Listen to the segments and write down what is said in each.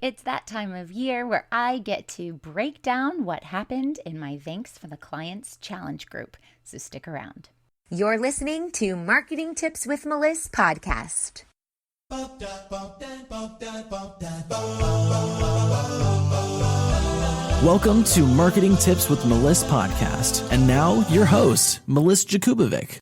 It's that time of year where I get to break down what happened in my Thanks for the Clients Challenge group. So stick around. You're listening to Marketing Tips with Meliss podcast. Welcome to Marketing Tips with Meliss podcast. And now your host, Meliss-Ep.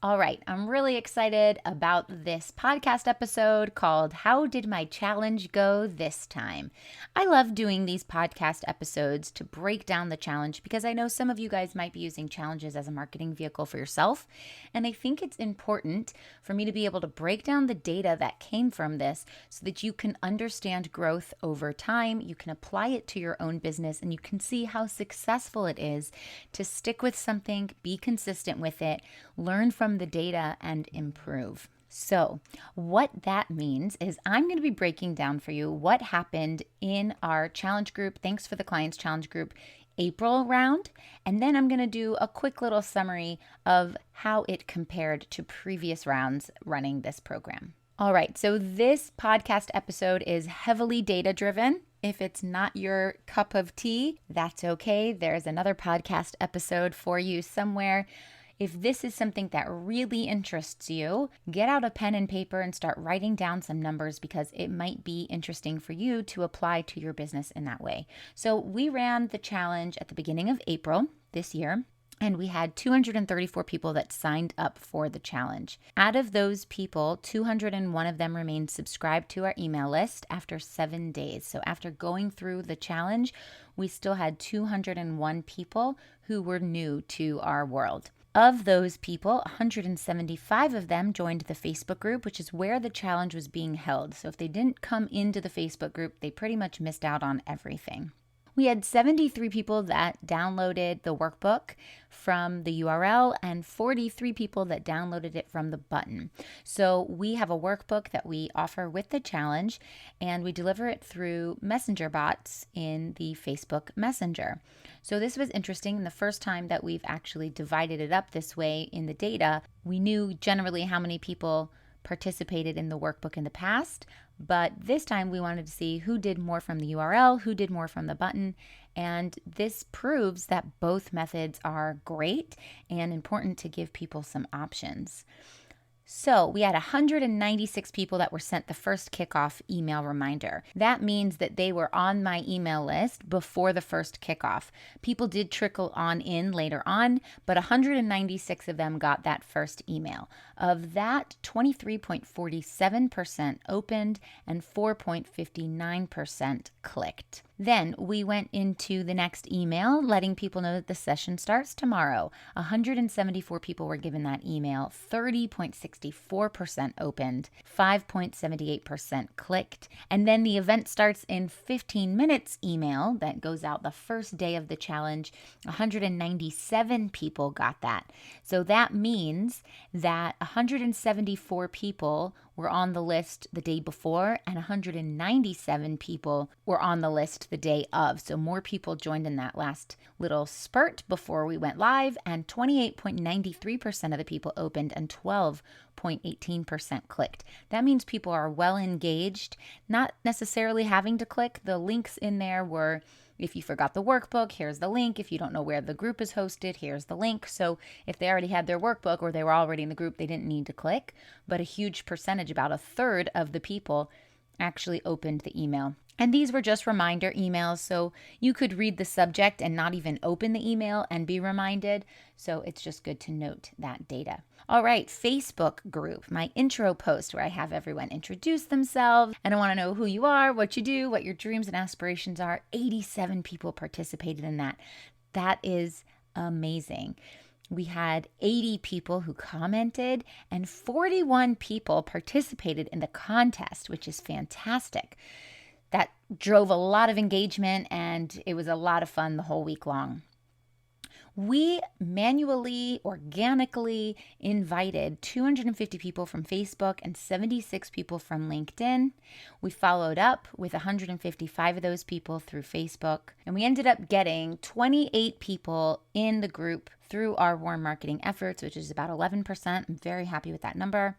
All right, I'm really excited about this podcast episode called How Did My Challenge Go This Time? I love doing these podcast episodes to break down the challenge because I know some of you guys might be using challenges as a marketing vehicle for yourself. And I think it's important for me to be able to break down the data that came from this so that you can understand growth over time, you can apply it to your own business, and you can see how successful it is to stick with something, be consistent with it, learn from the data, and improve. So what that means is I'm going to be breaking down for you what happened in our challenge group, Thanks for the Clients Challenge group, April round, and then I'm going to do a quick little summary of how it compared to previous rounds running this program. All right, so this podcast episode is heavily data-driven. If it's not your cup of tea, that's okay. There's another podcast episode for you somewhere. If this is something that really interests you, get out a pen and paper and start writing down some numbers because it might be interesting for you to apply to your business in that way. So we ran the challenge at the beginning of April this year, and we had 234 people that signed up for the challenge. Out of those people, 201 of them remained subscribed to our email list after 7 days. So after going through the challenge, we still had 201 people who were new to our world. Of those people, 175 of them joined the Facebook group, which is where the challenge was being held. So if they didn't come into the Facebook group, they pretty much missed out on everything. We had 73 people that downloaded the workbook from the URL and 43 people that downloaded it from the button. So we have a workbook that we offer with the challenge, and we deliver it through messenger bots in the Facebook Messenger. So this was interesting. The first time that we've actually divided it up this way in the data, we knew generally how many people participated in the workbook in the past, but this time we wanted to see who did more from the URL, who did more from the button, and this proves that both methods are great and important to give people some options. So we had 196 people that were sent the first kickoff email reminder. That means that they were on my email list before the first kickoff. People did trickle on in later on, but 196 of them got that first email. Of that, 23.47% opened and 4.59% clicked. Then we went into the next email, letting people know that the session starts tomorrow. 174 people were given that email, 30.64% opened, 5.78% clicked. And then the event starts in 15 minutes email that goes out the first day of the challenge. 197 people got that. So that means that 174 people were on the list the day before and 197 people were on the list the day of. So more people joined in that last little spurt before we went live, and 28.93% of the people opened and 12.18% clicked. That means people are well engaged, not necessarily having to click. The links in there were, if you forgot the workbook, here's the link. If you don't know where the group is hosted, here's the link. So if they already had their workbook or they were already in the group, they didn't need to click. But a huge percentage, about a third of the people, actually opened the email. And these were just reminder emails, so you could read the subject and not even open the email and be reminded. So it's just good to note that data. All right, Facebook group, my intro post where I have everyone introduce themselves, and I want to know who you are, what you do, what your dreams and aspirations are. 87 people participated in that. That is amazing. We had 80 people who commented and 41 people participated in the contest, which is fantastic. That drove a lot of engagement, and it was a lot of fun the whole week long. We manually, organically invited 250 people from Facebook and 76 people from LinkedIn. We followed up with 155 of those people through Facebook, and we ended up getting 28 people in the group through our warm marketing efforts, which is about 11%. I'm very happy with that number.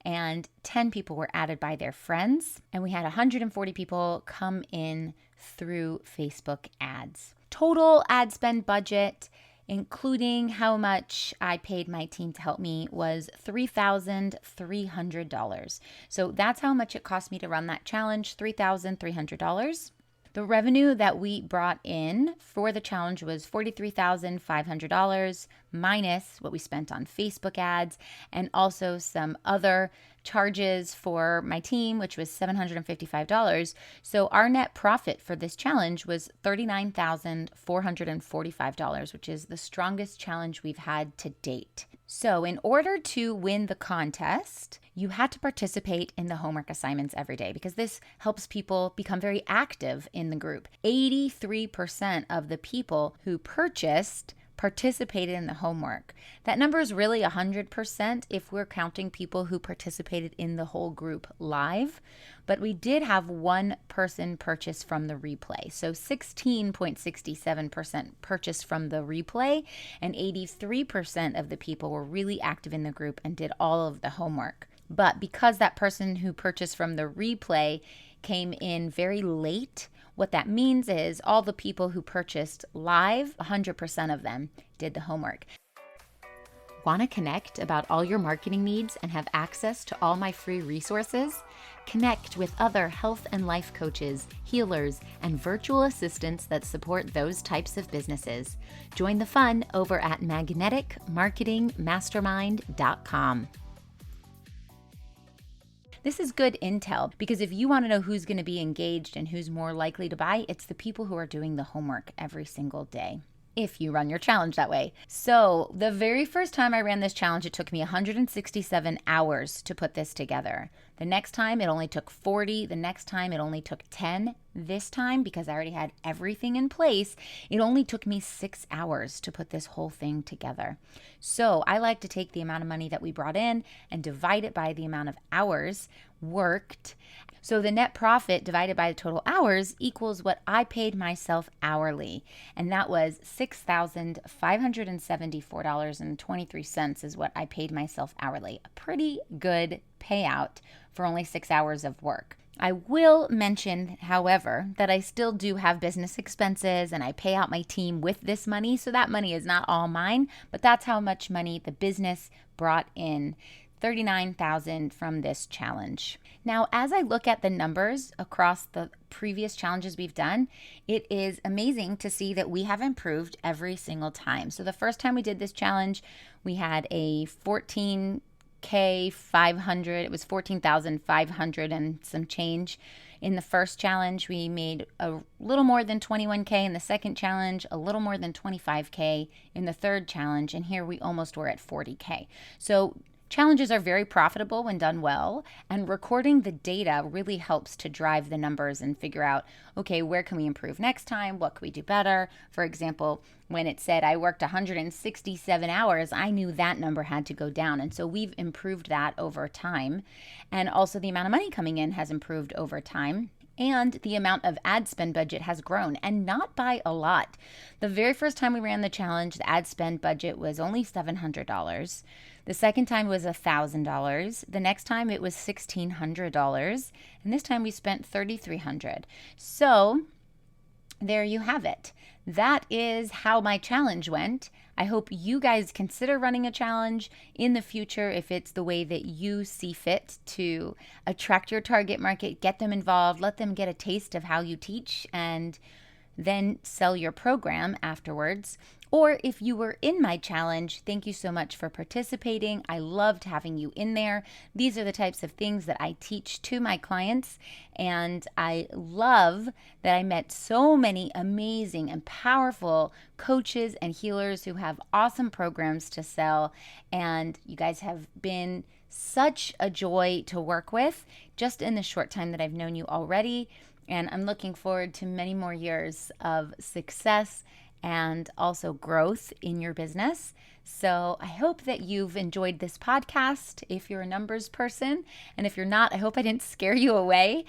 and 10 people were added by their friends, and we had 140 people come in through Facebook ads. Total ad spend budget, including how much I paid my team to help me, was $3,300. So that's how much it cost me to run that challenge, $3,300. The revenue that we brought in for the challenge was $43,500 minus what we spent on Facebook ads and also some other charges for my team, which was $755. So our net profit for this challenge was $39,445, which is the strongest challenge we've had to date. So in order to win the contest, you had to participate in the homework assignments every day because this helps people become very active in the group. 83% of the people who purchased participated in the homework. That number is really 100% if we're counting people who participated in the whole group live, but we did have one person purchase from the replay. So 16.67% purchased from the replay, and 83% of the people were really active in the group and did all of the homework. But because that person who purchased from the replay came in very late, what that means is all the people who purchased live, 100% of them did the homework. Want to connect about all your marketing needs and have access to all my free resources? Connect with other health and life coaches, healers, and virtual assistants that support those types of businesses. Join the fun over at magneticmarketingmastermind.com. This is good intel because if you want to know who's going to be engaged and who's more likely to buy, it's the people who are doing the homework every single day, if you run your challenge that way. So the very first time I ran this challenge, it took me 167 hours to put this together. The next time it only took 40. The next time it only took 10. This time, because I already had everything in place, it only took me 6 hours to put this whole thing together. So I like to take the amount of money that we brought in and divide it by the amount of hours worked. So the net profit divided by the total hours equals what I paid myself hourly. And that was $6,574.23 is what I paid myself hourly. A pretty good payout for only 6 hours of work. I will mention, however, that I still do have business expenses and I pay out my team with this money. So that money is not all mine, but that's how much money the business brought in. $39,000 from this challenge. Now, as I look at the numbers across the previous challenges we've done, it is amazing to see that we have improved every single time. So the first time we did this challenge, we had a 500, it was 14,500 and some change. In the first challenge, we made a little more than 21K. In the second challenge, a little more than 25K. In the third challenge, and here we almost were at 40K. So challenges are very profitable when done well, and recording the data really helps to drive the numbers and figure out, okay, where can we improve next time? What can we do better? For example, when it said I worked 167 hours, I knew that number had to go down. And so we've improved that over time. And also the amount of money coming in has improved over time. And the amount of ad spend budget has grown, and not by a lot. The very first time we ran the challenge, the ad spend budget was only $700. The second time was $1,000. The next time it was $1,600. And this time we spent $3,300. So there you have it. That is how my challenge went. I hope you guys consider running a challenge in the future if it's the way that you see fit to attract your target market, get them involved, let them get a taste of how you teach, and then sell your program afterwards. Or if you were in my challenge, thank you so much for participating. I loved having you in there. These are the types of things that I teach to my clients, and I love that I met so many amazing and powerful coaches and healers who have awesome programs to sell, and you guys have been such a joy to work with just in the short time that I've known you already, and I'm looking forward to many more years of success and also growth in your business. So I hope that you've enjoyed this podcast if you're a numbers person. And if you're not, I hope I didn't scare you away.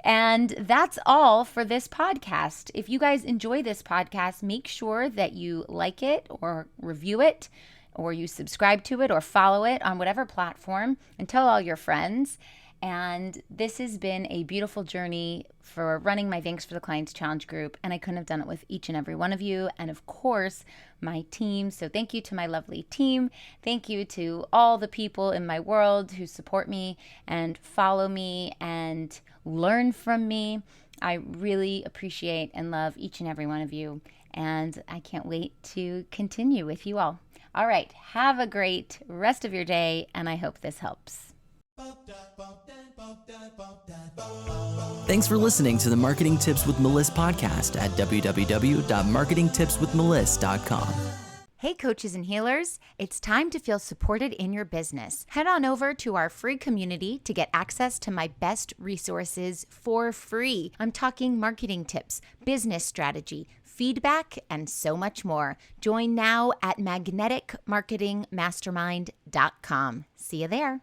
And that's all for this podcast. If you guys enjoy this podcast, make sure that you like it or review it or you subscribe to it or follow it on whatever platform, and tell all your friends. And this has been a beautiful journey for running my Thanks for the Clients Challenge group, and I couldn't have done it with each and every one of you, and of course, my team. So thank you to my lovely team. Thank you to all the people in my world who support me and follow me and learn from me. I really appreciate and love each and every one of you, and I can't wait to continue with you all. All right, have a great rest of your day, and I hope this helps. Thanks for listening to the Marketing Tips with Meliss podcast at www.marketingtipswithmeliss.com. Hey, coaches and healers, it's time to feel supported in your business. Head on over to our free community to get access to my best resources for free. I'm talking marketing tips, business strategy, feedback, and so much more. Join now at magneticmarketingmastermind.com. See you there.